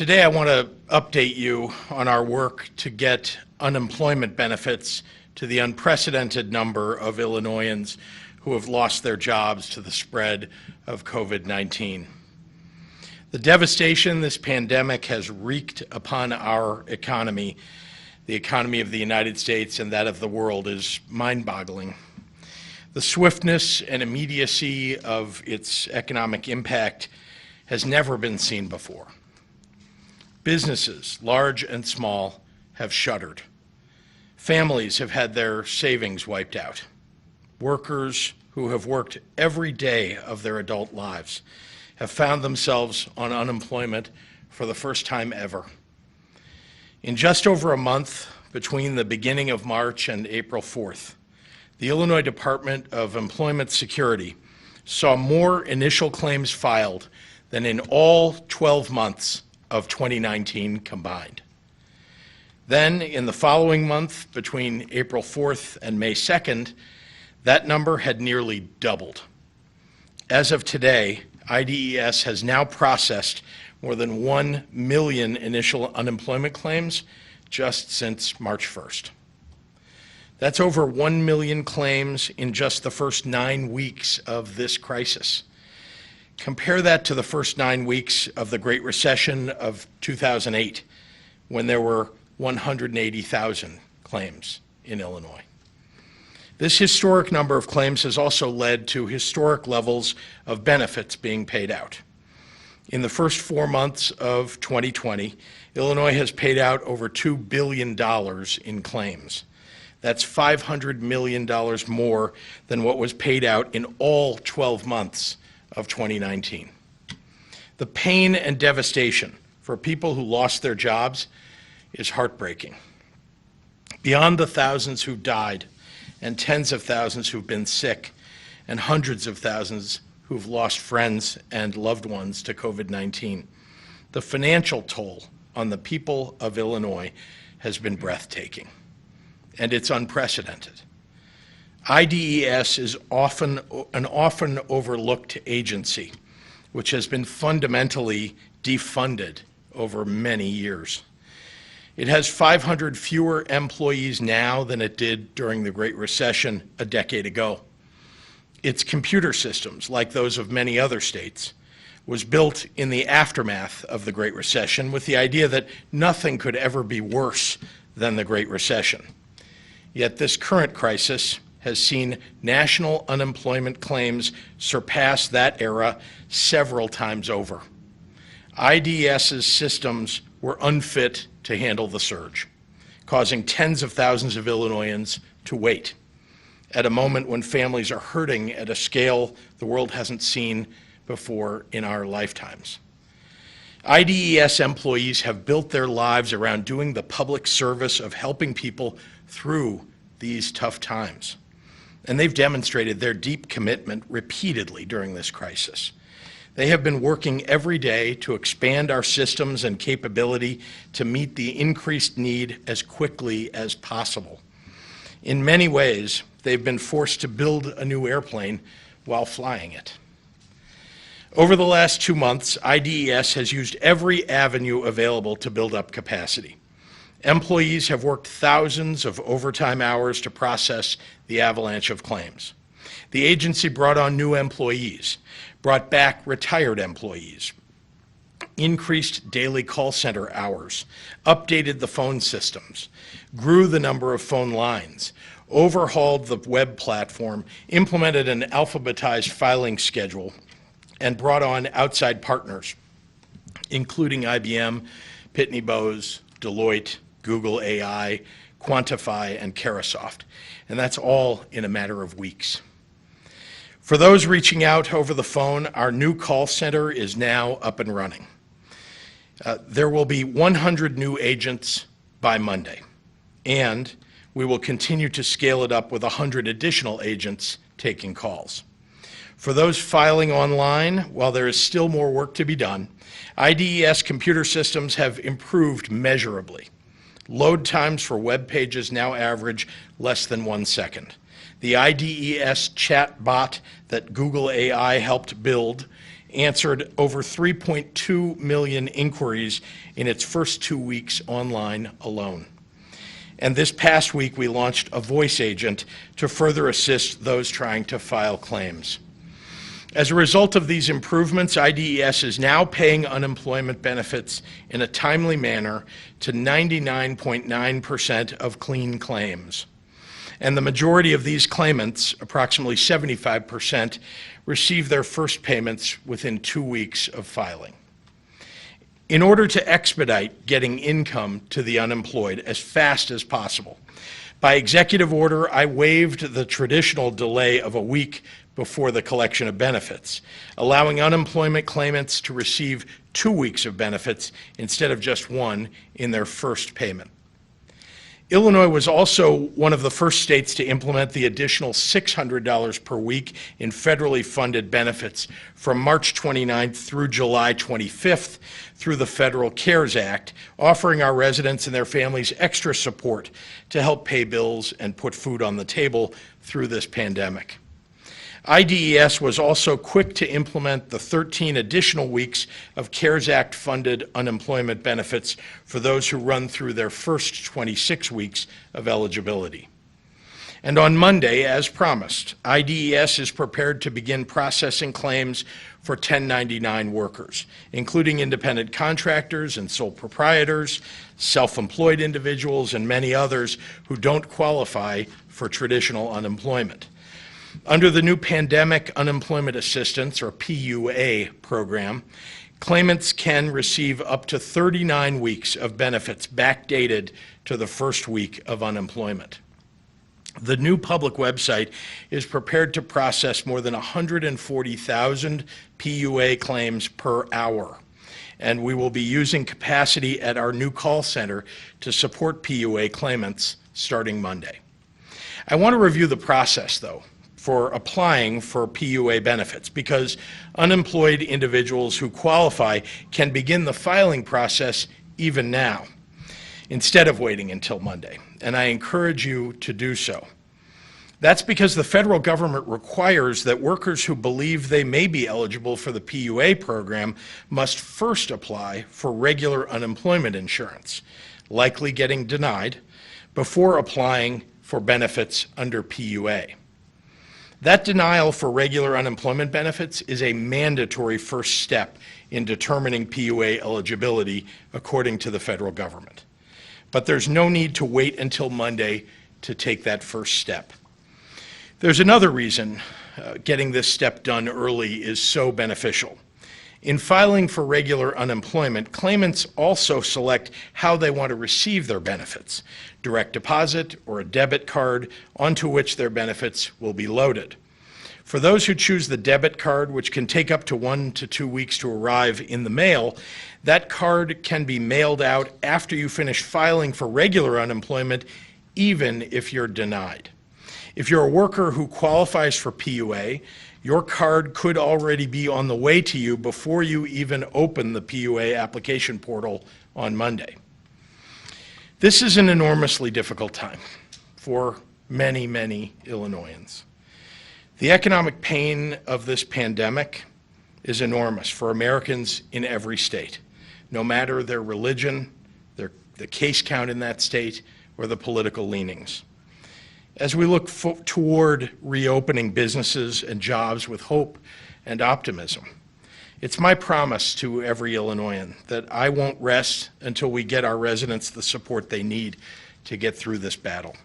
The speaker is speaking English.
Today I want to update you on our work to get unemployment benefits to the unprecedented number of Illinoisans who have lost their jobs to the spread of COVID-19. The devastation this pandemic has wreaked upon our economy, the economy of the United States and that of the world, is mind-boggling. The swiftness and immediacy of its economic impact has never been seen before. Businesses, large and small, have shuttered. Families have had their savings wiped out. Workers who have worked every day of their adult lives have found themselves on unemployment for the first time ever. In just over a month, between the beginning of March and April 4th, the Illinois Department of Employment Security saw more initial claims filed than in all 12 months of 2019 combined. Then, in the following month, between April 4th and May 2nd, that number had nearly doubled. As of today, IDES has now processed more than 1 million initial unemployment claims just since March 1st. That's over 1 million claims in just the first 9 weeks of this crisis. Compare that to the first 9 weeks of the Great Recession of 2008, when there were 180,000 claims in Illinois. This historic number of claims has also led to historic levels of benefits being paid out. In the first 4 months of 2020, Illinois has paid out over $2 billion in claims. That's $500 million more than what was paid out in all 12 months of 2019. The pain and devastation for people who lost their jobs is heartbreaking. Beyond the thousands who died and tens of thousands who've been sick and hundreds of thousands who've lost friends and loved ones to COVID-19, the financial toll on the people of Illinois has been breathtaking, and it's unprecedented. IDES is an often overlooked agency, which has been fundamentally defunded over many years. It has 500 fewer employees now than it did during the Great Recession a decade ago. Its computer systems, like those of many other states, was built in the aftermath of the Great Recession with the idea that nothing could ever be worse than the Great Recession. Yet this current crisis has seen national unemployment claims surpass that era several times over. IDES's systems were unfit to handle the surge, causing tens of thousands of Illinoisans to wait at a moment when families are hurting at a scale the world hasn't seen before in our lifetimes. IDES employees have built their lives around doing the public service of helping people through these tough times. And they've demonstrated their deep commitment repeatedly during this crisis. They have been working every day to expand our systems and capability to meet the increased need as quickly as possible. In many ways, they've been forced to build a new airplane while flying it. Over the last 2 months, IDES has used every avenue available to build up capacity. Employees have worked thousands of overtime hours to process the avalanche of claims. The agency brought on new employees, brought back retired employees, increased daily call center hours, updated the phone systems, grew the number of phone lines, overhauled the web platform, implemented an alphabetized filing schedule, and brought on outside partners, including IBM, Pitney Bowes, Deloitte, Google AI, Quantify, and Carahsoft. And that's all in a matter of weeks. For those reaching out over the phone, our new call center is now up and running. There will be 100 new agents by Monday, and we will continue to scale it up with 100 additional agents taking calls. For those filing online, while there is still more work to be done, IDES computer systems have improved measurably. Load times for web pages now average less than 1 second. The IDES chat bot that Google AI helped build answered over 3.2 million inquiries in its first 2 weeks online alone. And this past week, we launched a voice agent to further assist those trying to file claims. As a result of these improvements, IDES is now paying unemployment benefits in a timely manner to 99.9% of clean claims. And the majority of these claimants, approximately 75%, receive their first payments within 2 weeks of filing. In order to expedite getting income to the unemployed as fast as possible, by executive order, I waived the traditional delay of a week before the collection of benefits, allowing unemployment claimants to receive 2 weeks of benefits instead of just 1 in their first payment. Illinois was also one of the first states to implement the additional $600 per week in federally funded benefits from March 29th through July 25th through the Federal CARES Act, offering our residents and their families extra support to help pay bills and put food on the table through this pandemic. IDES was also quick to implement the 13 additional weeks of CARES Act-funded unemployment benefits for those who run through their first 26 weeks of eligibility. And on Monday, as promised, IDES is prepared to begin processing claims for 1099 workers, including independent contractors and sole proprietors, self-employed individuals, and many others who don't qualify for traditional unemployment. Under the new Pandemic Unemployment Assistance, or PUA, program, claimants can receive up to 39 weeks of benefits backdated to the first week of unemployment. The new public website is prepared to process more than 140,000 PUA claims per hour, and we will be using capacity at our new call center to support PUA claimants starting Monday. I want to review the process, though, for applying for PUA benefits, because unemployed individuals who qualify can begin the filing process even now, instead of waiting until Monday, and I encourage you to do so. That's because the federal government requires that workers who believe they may be eligible for the PUA program must first apply for regular unemployment insurance, likely getting denied, before applying for benefits under PUA. That denial for regular unemployment benefits is a mandatory first step in determining PUA eligibility according to the federal government. But there's no need to wait until Monday to take that first step. There's another reason getting this step done early is so beneficial. In filing for regular unemployment, claimants also select how they want to receive their benefits, direct deposit or a debit card onto which their benefits will be loaded. For those who choose the debit card, which can take up to 1 to 2 weeks to arrive in the mail, that card can be mailed out after you finish filing for regular unemployment, even if you're denied. If you're a worker who qualifies for PUA, your card could already be on the way to you before you even open the PUA application portal on Monday. This is an enormously difficult time for many, many Illinoisans. The economic pain of this pandemic is enormous for Americans in every state, no matter their religion, the case count in that state, or the political leanings. As we look toward reopening businesses and jobs with hope and optimism, it's my promise to every Illinoisan that I won't rest until we get our residents the support they need to get through this battle.